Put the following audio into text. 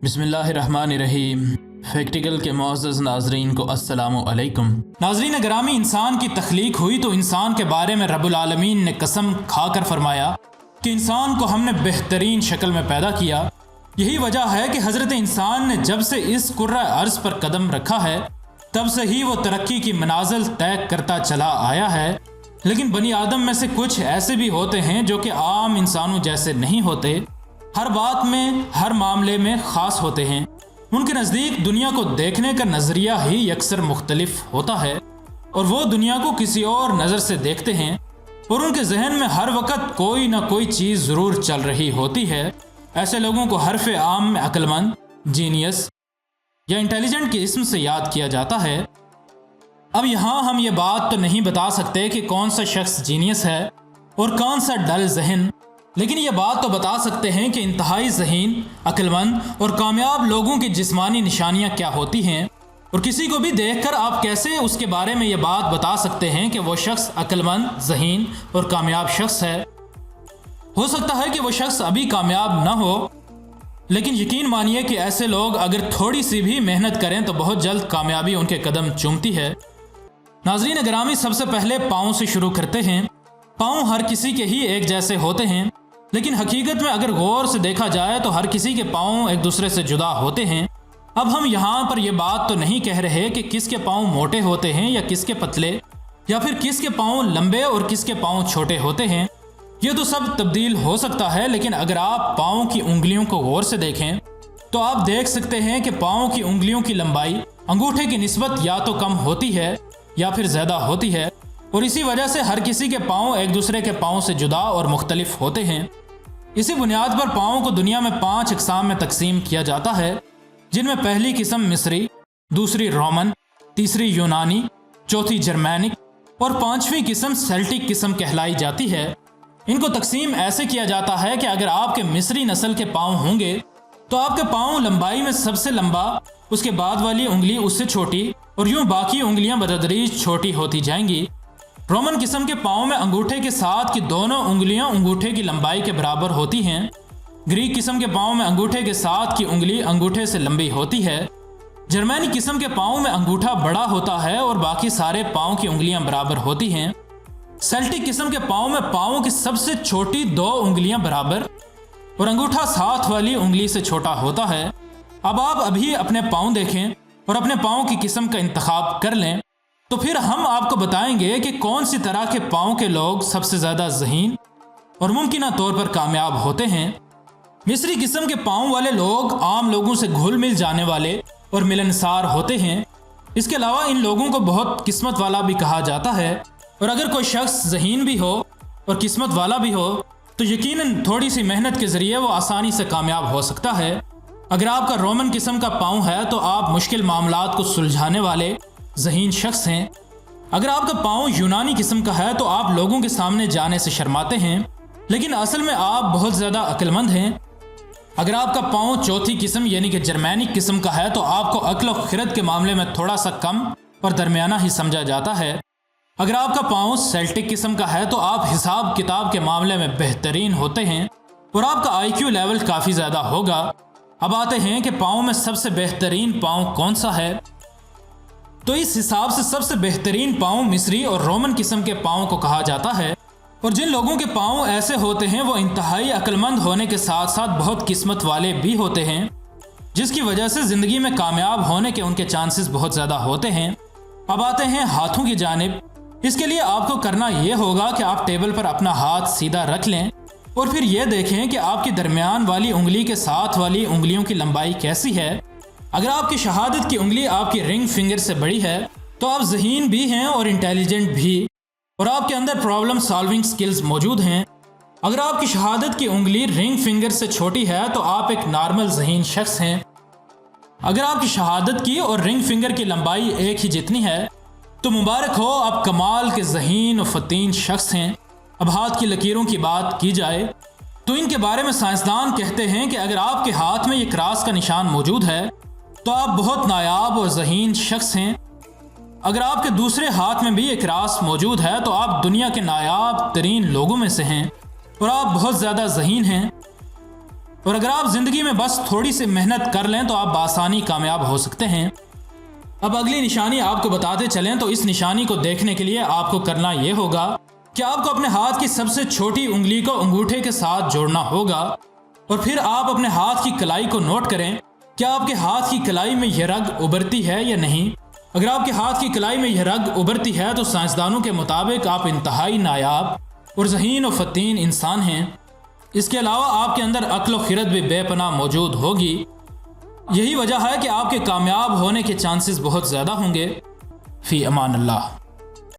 بسم اللہ الرحمن الرحیم۔ فیکٹیکل کے معزز ناظرین کو السلام علیکم۔ ناظرین گرامی، انسان کی تخلیق ہوئی تو انسان کے بارے میں رب العالمین نے قسم کھا کر فرمایا کہ انسان کو ہم نے بہترین شکل میں پیدا کیا۔ یہی وجہ ہے کہ حضرت انسان نے جب سے اس کرۂ ارض پر قدم رکھا ہے تب سے ہی وہ ترقی کی منازل طے کرتا چلا آیا ہے۔ لیکن بنی آدم میں سے کچھ ایسے بھی ہوتے ہیں جو کہ عام انسانوں جیسے نہیں ہوتے، ہر بات میں، ہر معاملے میں خاص ہوتے ہیں۔ ان کے نزدیک دنیا کو دیکھنے کا نظریہ ہی یکسر مختلف ہوتا ہے اور وہ دنیا کو کسی اور نظر سے دیکھتے ہیں، اور ان کے ذہن میں ہر وقت کوئی نہ کوئی چیز ضرور چل رہی ہوتی ہے۔ ایسے لوگوں کو حرف عام میں عقل مند، جینیس یا انٹیلیجنٹ کے اسم سے یاد کیا جاتا ہے۔ اب یہاں ہم یہ بات تو نہیں بتا سکتے کہ کون سا شخص جینیس ہے اور کون سا ڈل ذہن، لیکن یہ بات تو بتا سکتے ہیں کہ انتہائی ذہین، عقل مند اور کامیاب لوگوں کی جسمانی نشانیاں کیا ہوتی ہیں، اور کسی کو بھی دیکھ کر آپ کیسے اس کے بارے میں یہ بات بتا سکتے ہیں کہ وہ شخص عقل مند، ذہین اور کامیاب شخص ہے۔ ہو سکتا ہے کہ وہ شخص ابھی کامیاب نہ ہو، لیکن یقین مانیے کہ ایسے لوگ اگر تھوڑی سی بھی محنت کریں تو بہت جلد کامیابی ان کے قدم چومتی ہے۔ ناظرین گرامی، سب سے پہلے پاؤں سے شروع کرتے ہیں۔ پاؤں ہر کسی کے ہی ایک جیسے ہوتے ہیں، لیکن حقیقت میں اگر غور سے دیکھا جائے تو ہر کسی کے پاؤں ایک دوسرے سے جدا ہوتے ہیں۔ اب ہم یہاں پر یہ بات تو نہیں کہہ رہے کہ کس کے پاؤں موٹے ہوتے ہیں یا کس کے پتلے، یا پھر کس کے پاؤں لمبے اور کس کے پاؤں چھوٹے ہوتے ہیں۔ یہ تو سب تبدیل ہو سکتا ہے، لیکن اگر آپ پاؤں کی انگلیوں کو غور سے دیکھیں تو آپ دیکھ سکتے ہیں کہ پاؤں کی انگلیوں کی لمبائی انگوٹھے کی نسبت یا تو کم ہوتی ہے یا پھر زیادہ ہوتی ہے، اور اسی وجہ سے ہر کسی کے پاؤں ایک دوسرے کے پاؤں سے جدا اور مختلف ہوتے ہیں۔ اسی بنیاد پر پاؤں کو دنیا میں 5 اقسام میں تقسیم کیا جاتا ہے، جن میں پہلی قسم مصری، دوسری رومن، تیسری یونانی، چوتھی جرمینک اور 5ویں قسم سیلٹک قسم کہلائی جاتی ہے۔ ان کو تقسیم ایسے کیا جاتا ہے کہ اگر آپ کے مصری نسل کے پاؤں ہوں گے تو آپ کے پاؤں لمبائی میں سب سے لمبا، اس کے بعد والی انگلی اس سے چھوٹی، اور یوں باقی انگلیاں بتدریج چھوٹی ہوتی جائیں گی۔ رومن قسم کے پاؤں میں انگوٹھے کے ساتھ کی دونوں انگلیاں انگوٹھے کی لمبائی کے برابر ہوتی ہیں۔ گریک قسم کے پاؤں میں انگوٹھے کے ساتھ کی انگلی انگوٹھے سے لمبی ہوتی ہے۔ جرمینی قسم کے پاؤں میں انگوٹھا بڑا ہوتا ہے اور باقی سارے پاؤں کی انگلیاں برابر ہوتی ہیں۔ سیلٹک قسم کے پاؤں میں پاؤں کی سب سے چھوٹی 2 انگلیاں برابر اور انگوٹھا ساتھ والی انگلی سے چھوٹا ہوتا ہے۔ اب آپ ابھی اپنے پاؤں دیکھیں اور اپنے پاؤں کی قسم کا انتخاب کر لیں، تو پھر ہم آپ کو بتائیں گے کہ کون سی طرح کے پاؤں کے لوگ سب سے زیادہ ذہین اور ممکنہ طور پر کامیاب ہوتے ہیں۔ مصری قسم کے پاؤں والے لوگ عام لوگوں سے گھل مل جانے والے اور ملنسار ہوتے ہیں۔ اس کے علاوہ ان لوگوں کو بہت قسمت والا بھی کہا جاتا ہے، اور اگر کوئی شخص ذہین بھی ہو اور قسمت والا بھی ہو تو یقیناً تھوڑی سی محنت کے ذریعے وہ آسانی سے کامیاب ہو سکتا ہے۔ اگر آپ کا رومن قسم کا پاؤں ہے تو آپ مشکل معاملات کو سلجھانے والے ذہین شخص ہیں۔ اگر آپ کا پاؤں یونانی قسم کا ہے تو آپ لوگوں کے سامنے جانے سے شرماتے ہیں، لیکن اصل میں آپ بہت زیادہ عقل مند ہیں۔ اگر آپ کا پاؤں چوتھی قسم یعنی کہ جرمینک قسم کا ہے تو آپ کو عقل و خرد کے معاملے میں تھوڑا سا کم اور درمیانہ ہی سمجھا جاتا ہے۔ اگر آپ کا پاؤں سیلٹک قسم کا ہے تو آپ حساب کتاب کے معاملے میں بہترین ہوتے ہیں اور آپ کا آئی کیو لیول کافی زیادہ ہوگا۔ اب آتے ہیں کہ پاؤں میں سب سے بہترین پاؤں کون سا ہے۔ تو اس حساب سے سب سے بہترین پاؤں مصری اور رومن قسم کے پاؤں کو کہا جاتا ہے، اور جن لوگوں کے پاؤں ایسے ہوتے ہیں وہ انتہائی عقل مند ہونے کے ساتھ ساتھ بہت قسمت والے بھی ہوتے ہیں، جس کی وجہ سے زندگی میں کامیاب ہونے کے ان کے چانسز بہت زیادہ ہوتے ہیں۔ اب آتے ہیں ہاتھوں کی جانب۔ اس کے لیے آپ کو کرنا یہ ہوگا کہ آپ ٹیبل پر اپنا ہاتھ سیدھا رکھ لیں اور پھر یہ دیکھیں کہ آپ کی درمیان والی انگلی کے ساتھ والی انگلیوں کی لمبائی کیسی ہے۔ اگر آپ کی شہادت کی انگلی آپ کی رنگ فنگر سے بڑی ہے تو آپ ذہین بھی ہیں اور انٹیلیجنٹ بھی، اور آپ کے اندر پرابلم سالونگ سکلز موجود ہیں۔ اگر آپ کی شہادت کی انگلی رنگ فنگر سے چھوٹی ہے تو آپ ایک نارمل ذہین شخص ہیں۔ اگر آپ کی شہادت کی اور رنگ فنگر کی لمبائی ایک ہی جتنی ہے تو مبارک ہو، آپ کمال کے ذہین و فتین شخص ہیں۔ اب ہاتھ کی لکیروں کی بات کی جائے تو ان کے بارے میں سائنسدان کہتے ہیں کہ اگر آپ کے ہاتھ میں یہ کراس کا نشان موجود ہے تو آپ بہت نایاب اور ذہین شخص ہیں۔ اگر آپ کے دوسرے ہاتھ میں بھی یہ کراس موجود ہے تو آپ دنیا کے نایاب ترین لوگوں میں سے ہیں اور آپ بہت زیادہ ذہین ہیں۔ اور اگر آپ زندگی میں بس تھوڑی سی محنت کر لیں تو آپ بآسانی کامیاب ہو سکتے ہیں۔ اب اگلی نشانی آپ کو بتاتے چلیں تو اس نشانی کو دیکھنے کے لیے آپ کو کرنا یہ ہوگا کہ آپ کو اپنے ہاتھ کی سب سے چھوٹی انگلی کو انگوٹھے کے ساتھ جوڑنا ہوگا، اور پھر آپ اپنے ہاتھ کی کلائی کو نوٹ کریں کہ آپ کے ہاتھ کی کلائی میں یہ رگ ابھرتی ہے یا نہیں۔ اگر آپ کے ہاتھ کی کلائی میں یہ رگ ابھرتی ہے تو سائنسدانوں کے مطابق آپ انتہائی نایاب اور ذہین و فتین انسان ہیں۔ اس کے علاوہ آپ کے اندر عقل و خرد بھی بے پناہ موجود ہوگی۔ یہی وجہ ہے کہ آپ کے کامیاب ہونے کے چانسز بہت زیادہ ہوں گے۔ فی امان اللہ۔